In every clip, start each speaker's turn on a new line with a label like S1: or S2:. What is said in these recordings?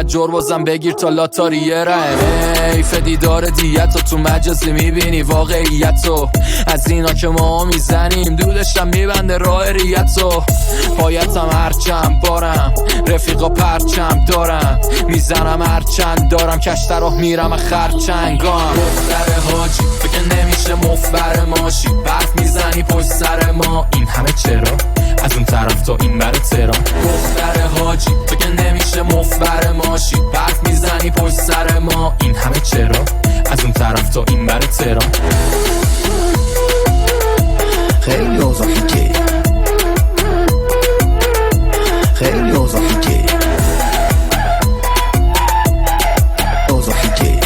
S1: از جربازم بگیر تا لاتاریه رمه فدیدار دیت تو مجازی میبینی واقعیتو از اینا که ما میزنیم دودشم میبنده راه ریتو پایتم هرچند بارم رفیقا پرچم دارم میزنم هرچند دارم کشت راه میرم خرچنگام دختر حاجی فکر نمیشه مفبر ماشی برف میزنی پشت سر ما این همه چرا از اون طرف تا این بر تهران دختر حاجی فکر نمیشه مفبر ماشی برف میزنی پشت سر ما این همه چرا از اون طرف تا این بر تهران
S2: خیلی اوضاع فیکه خیلی اوضاع فیکه اوضاع فیکه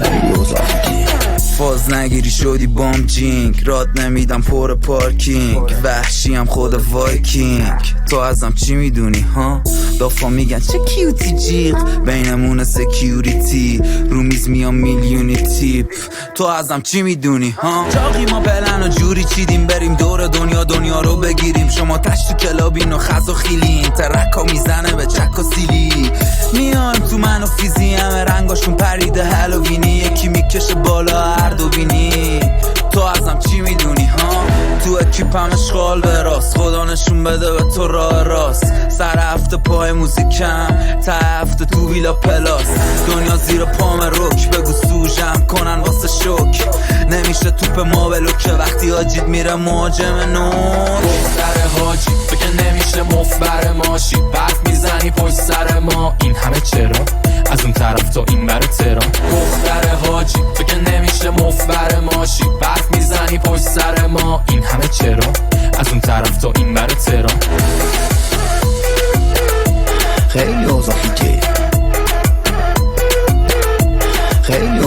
S2: خیلی اوضاع فیکه فاز نگیری شدی بام جینگ راد نمیدم پر پارکینگ وحشیم خود وایکینگ تو ازم چی میدونی ها دافا میگن چه کیوتی جیغ بینمون سکیوریتی رو میز میام میلیونی تیپ تو ازم چی میدونی ها چاقی ما پلن و جوری چیدیم بریم دور دنیا رو بگیریم شما تشت تو کلابین و خز و خیلین ترکا میزنه به چک و سیلی میایم تو من و فیزی همه رنگاشون پریده هالوینی یکی میکشه بالا هر دو بینی تو ازم چی میدونی ها تو اکیپم اشغال به راست خدا نشون بده به تو راه راست سر هفته پای موزیکم تا هفته تو ویلا پلاس دنیا زیر پام روک بگو سوژم کنن واسه شوک نمیشه توپ ما بلوکه وقتی حاجید میره مهاجم نوک
S1: دختر حاجی فکر نمیشه مفبر ماشی برف میزنی پشت سر ما این همه چرا از اون طرف تا این بر تهران دختر حاجی فکر نمیشه مفبر ماشی برف میزنی پشت سر ما این همه چرا از اون طرف تا این بر تهران
S2: خیلی اوضاع فیکه خیلی